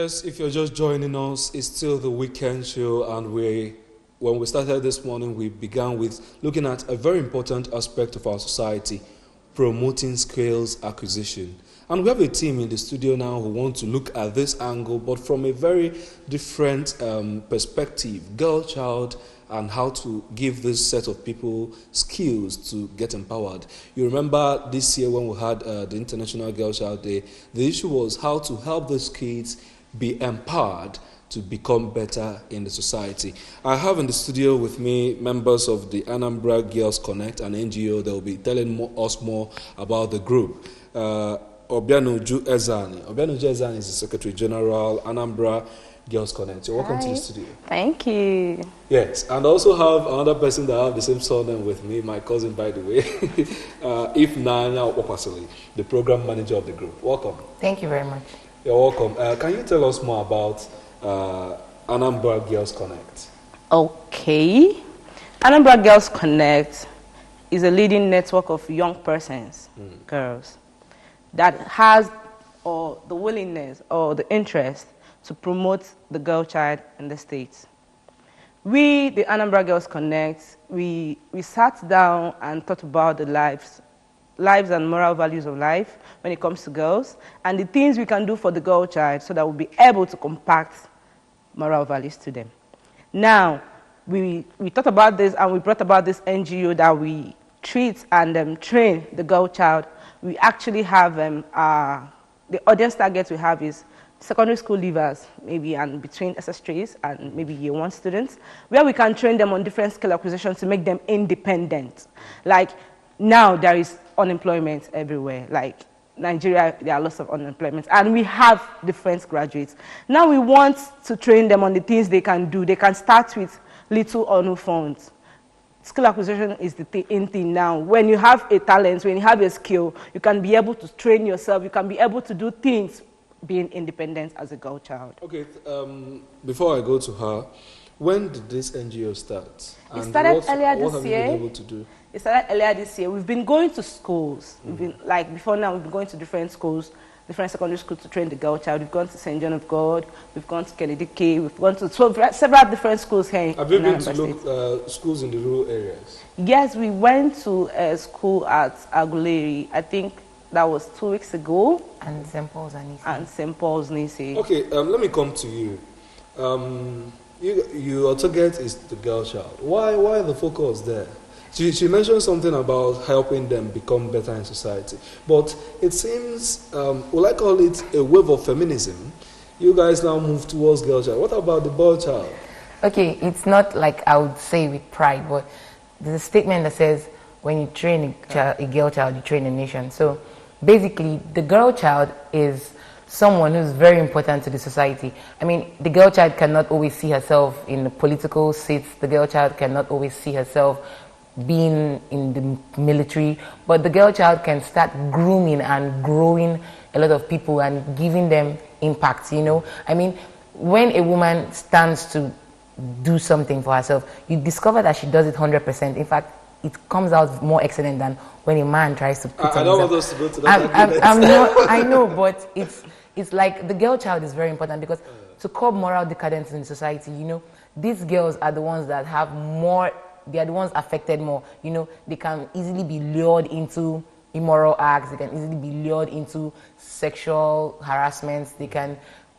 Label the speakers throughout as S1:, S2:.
S1: Yes, if you're just joining us, it's still the weekend show, and when we started this morning, we began with looking at a very important aspect of our society, promoting skills acquisition. And we have a team in the studio now who want to look at this angle, but from a very different perspective, girl child, and how to give this set of people skills to get empowered. You remember this year when we had the International Girl Child Day, the issue was how to help those kids be empowered to become better in the society. I have in the studio with me members of the Anambra Girls Connect, an NGO that will be telling us more about the group. Obianuju Ezani. Obianuju Ezani is the Secretary General, Anambra Girls Connect. You're welcome to the studio.
S2: Thank you.
S1: Yes, and I also have another person that have the same surname with me, my cousin, by the way, Ifnanya Opasili, the program manager of the group. Welcome.
S3: Thank you very much.
S1: You're welcome. Can you tell us more about Anambra Girls Connect?
S2: Okay. Anambra Girls Connect is a leading network of young persons, girls, that has the willingness or the interest to promote the girl child in the States. We, the Anambra Girls Connect, we sat down and thought about the lives and moral values of life when it comes to girls, and the things we can do for the girl child so that we'll be able to compact moral values to them. Now, we thought about this and we brought about this NGO that we treat and train the girl child. We actually have, the audience target we have is secondary school leavers, maybe, and between SS3s and maybe year 1 students, where we can train them on different skill acquisitions to make them independent. Like, now there is unemployment everywhere. Like, Nigeria, there are lots of unemployment, and we have different graduates. Now we want to train them on the things they can do. They can start with little or no funds. Skill acquisition is the in thing now. When you have a talent, when you have a skill, you can be able to train yourself. You can be able to do things being independent as a girl child.
S1: Okay, before I go to her, when did this NGO start?
S2: It started earlier this year.
S1: What have you been able to do?
S2: It started earlier this year. We've been going to schools. We've been, like, before now, we've been going to different schools, different secondary schools to train the girl child. We've gone to St. John of God, we've gone to Kennedy K, we've gone to several different schools here.
S1: Have you been to schools in the rural areas?
S2: Yes, we went to a school at Aguleri. I think that was 2 weeks ago.
S3: And St. Paul's and Nisi.
S2: And St. Paul's Nisi.
S1: Okay, let me come to you. Your target is the girl child. Why the focus there? She mentioned something about helping them become better in society. But it seems, will I call it a wave of feminism? You guys now move towards girl child. What about the boy child?
S3: Okay, it's not like I would say with pride, but there's a statement that says, when you train a girl child, you train a nation. So basically, the girl child is someone who's very important to the society. I mean, the girl child cannot always see herself in the political seats. The girl child cannot always see herself being in the military. But the girl child can start grooming and growing a lot of people and giving them impact, you know. I mean, when a woman stands to do something for herself, you discover that she does it 100%. In fact, it comes out more excellent than when a man tries to put
S1: I don't want us to go to that.
S3: I know, but it's like the girl child is very important because to curb moral decadence in society, you know, these girls are the ones that have more, they are the ones affected more. You know, they can easily be lured into immoral acts, they can easily be lured into sexual harassments, they can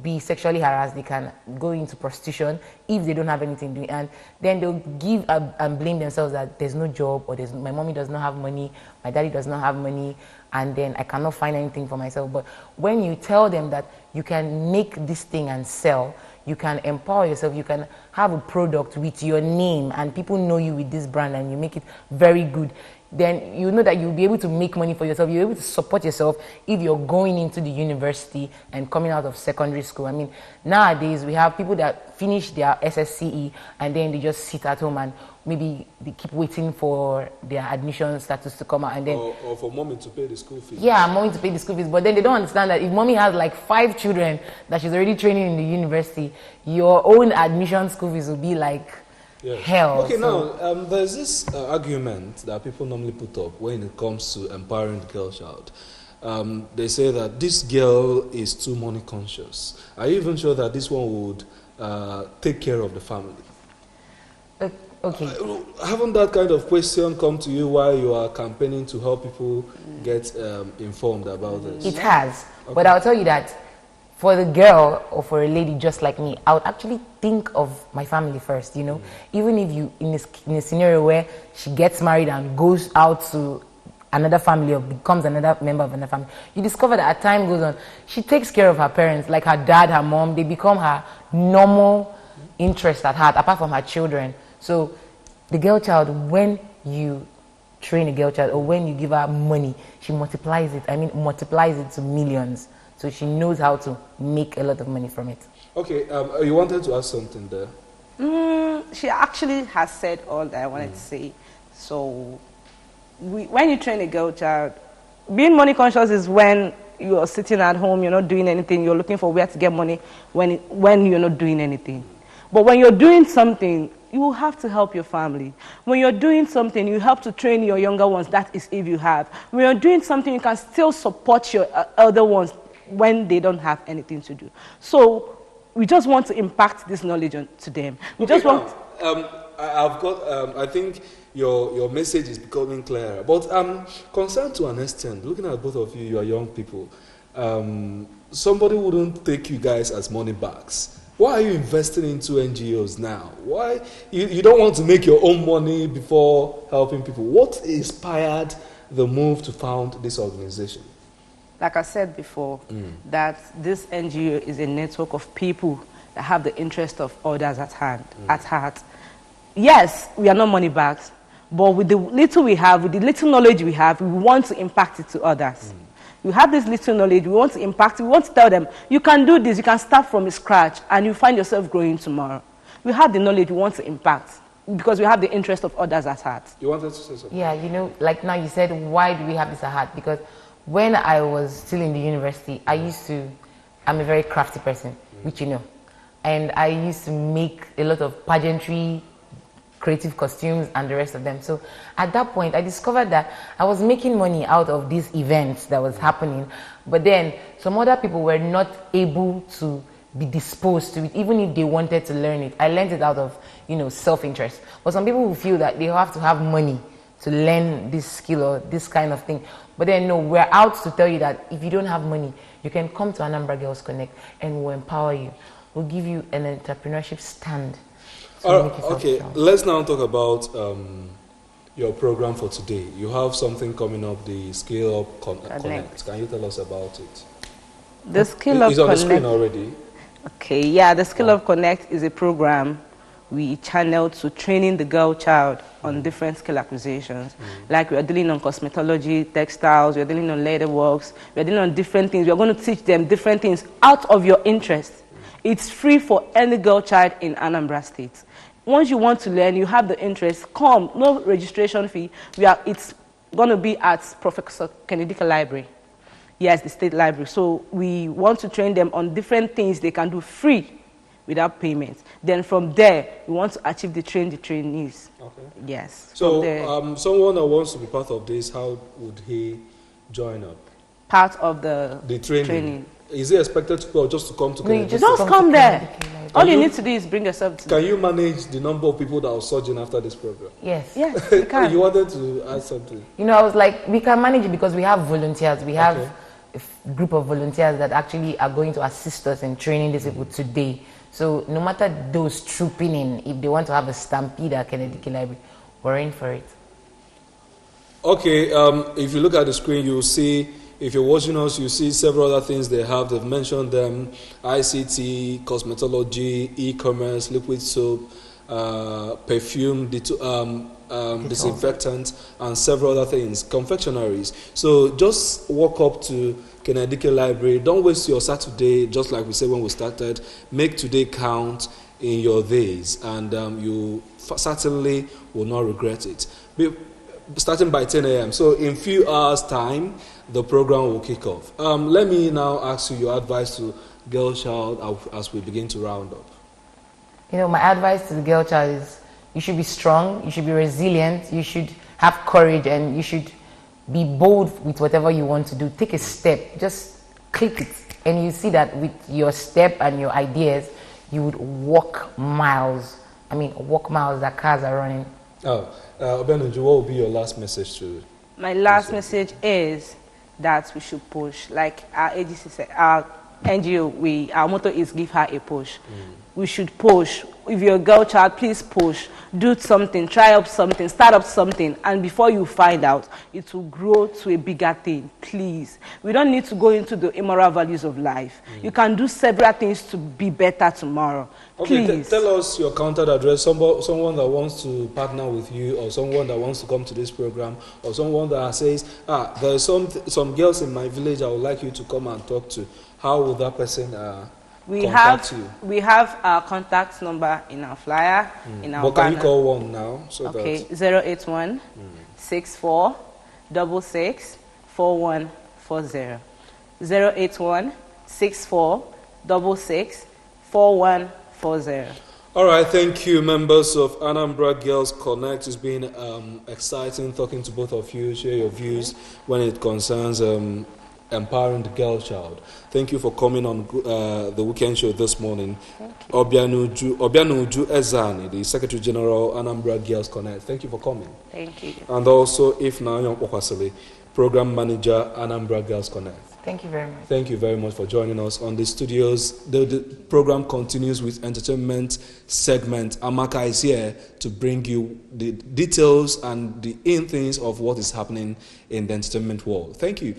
S3: be sexually harassed, they can go into prostitution if they don't have anything to do, and then they'll give and blame themselves that there's no job, or my mommy does not have money, my daddy does not have money, and then I cannot find anything for myself. But when you tell them that you can make this thing and sell, you can empower yourself, you can have a product with your name and people know you with this brand and you make it very good, then you know that you'll be able to make money for yourself, you're able to support yourself if you're going into the university and coming out of secondary school. I mean, nowadays we have people that finish their SSCE and then they just sit at home and maybe they keep waiting for their admission status to come out, and then
S1: or for mommy to pay the school fees.
S3: Yeah, mommy to pay the school fees, but then they don't understand that if mommy has like 5 children that she's already training in the university, your own admission school fees will be like hell.
S1: Okay, now there's this argument that people normally put up when it comes to empowering the girl child. they say that this girl is too money conscious. Are you even sure that this one would take care of the family?
S3: Okay.
S1: Haven't that kind of question come to you while you are campaigning to help people get informed about this?
S3: It has. Okay. But I'll tell you that for the girl or for a lady just like me, I would actually think of my family first, you know. Even if you, in a scenario where she gets married and goes out to another family or becomes another member of another family, you discover that as time goes on, she takes care of her parents, like her dad, her mom. They become her normal interest at heart, apart from her children. So the girl child, when you train a girl child or when you give her money, she multiplies it. I mean, multiplies it to millions. So she knows how to make a lot of money from it.
S1: Okay, you wanted to ask something there?
S2: She actually has said all that I wanted to say. So when you train a girl child, being money conscious is when you're sitting at home, you're not doing anything, you're looking for where to get money when you're not doing anything. But when you're doing something, you have to help your family. When you're doing something, you help to train your younger ones. That is if you have. When you're doing something, you can still support your elder ones when they don't have anything to do. So we just want to impact this knowledge to them. We just want.
S1: I've got. I think your message is becoming clearer. But I'm concerned to an extent. Looking at both of you, you are young people. Somebody wouldn't take you guys as money bags. Why are you investing into NGOs now? Why you don't want to make your own money before helping people? What inspired the move to found this organization?
S2: Like I said before, that this NGO is a network of people that have the interest of others at heart. Yes, we are not money bags, but with the little we have, with the little knowledge we have, we want to impact it to others. You have this little knowledge, we want to impact it, we want to tell them, you can do this, you can start from scratch, and you find yourself growing tomorrow. We have the knowledge we want to impact, because we have the interest of others at heart.
S1: You wanted to say something?
S3: Yeah, you know, like now you said, why do we have this at heart? Because when I was still in the university, I'm a very crafty person, which you know. And I used to make a lot of pageantry, creative costumes and the rest of them. So at that point, I discovered that I was making money out of these events that was happening. But then some other people were not able to be disposed to it, even if they wanted to learn it. I learned it out of, you know, self-interest. But some people who feel that they have to have money to learn this skill or this kind of thing. But then no, we're out to tell you that if you don't have money, you can come to Anambra Girls Connect and we'll empower you. We'll give you an entrepreneurship stand.
S1: Okay, let's now talk about your program for today. You have something coming up, the Scale Up Connect. Can you tell us about it?
S2: The Scale Up
S1: Connect is on the screen already.
S2: Okay, yeah, the Scale Up Connect is a program we channel to training the girl child on different skill acquisitions. Like we are dealing on cosmetology, textiles, we are dealing on leatherworks, we are dealing on different things. We are going to teach them different things out of your interest. It's free for any girl child in Anambra State. Once you want to learn, you have the interest, come, no registration fee. It's going to be at Professor Kennedy Library. Yes, the state library. So we want to train them on different things they can do free without payment. Then from there, we want to achieve the trainees. Okay. Yes.
S1: So someone that wants to be part of this, how would he join up?
S2: Part of the
S1: training. Is he expected to go or just to come to Kennedy?
S2: Just come there. All you need to do is bring yourself to.
S1: Can you manage the number of people that are surging after this program?
S3: Yes.
S2: Yes, you can.
S1: You wanted to add something?
S3: You know, I was like, we can manage it because we have volunteers. We have a group of volunteers that actually are going to assist us in training these people today. So no matter those trooping in, if they want to have a stampede at Kennedy Library, we're in for it.
S1: Okay, if you look at the screen, you'll see, if you're watching us, you see several other things they have. They've mentioned them: ICT, cosmetology, e-commerce, liquid soap, perfume, disinfectant, and several other things, confectionaries. So just walk up to Kennedy Library. Don't waste your Saturday, just like we said when we started. Make today count in your days, and you certainly will not regret it. Starting by 10 a.m. So in few hours' time, the program will kick off. Let me now ask you your advice to girl child as we begin to round up.
S3: You know, my advice to the girl child is you should be strong, you should be resilient, you should have courage, and you should be bold with whatever you want to do. Take a step, just click it, and you see that with your step and your ideas, you would walk miles. I mean, walk miles that cars are running.
S1: Obianuju, what will be your last message to?
S2: My last message is that we should push. Like our agency said, our NGO, our motto is give her a push. We should push. If you're a girl child, please push. Do something, try up something, start up something, and before you find out, it will grow to a bigger thing. Please. We don't need to go into the immoral values of life. You can do several things to be better tomorrow.
S1: Okay,
S2: Please.
S1: Tell us your contact address, someone that wants to partner with you, or someone that wants to come to this program, or someone that says, there are some girls in my village I would like you to come and talk to. How will that person contact you?
S2: We have our contact number in our flyer, in our
S1: But can
S2: banner.
S1: you call one now?
S2: Okay, 081 64 66 4140. 081 64 66 4140.
S1: All right, thank you, members of Anambra Girls Connect. It's been exciting talking to both of you, share your views when it concerns empowering the girl child. Thank you for coming on the weekend show this morning. Obianuju Ezani, the Secretary General, Anambra Girls Connect. Thank you for coming.
S2: Thank you.
S1: And also Ifna Okwasili, Program Manager, Anambra Girls Connect.
S3: Thank you very much.
S1: Thank you very much for joining us on the studios. The program continues with entertainment segment. Amaka is here to bring you the details and the in things of what is happening in the entertainment world. Thank you.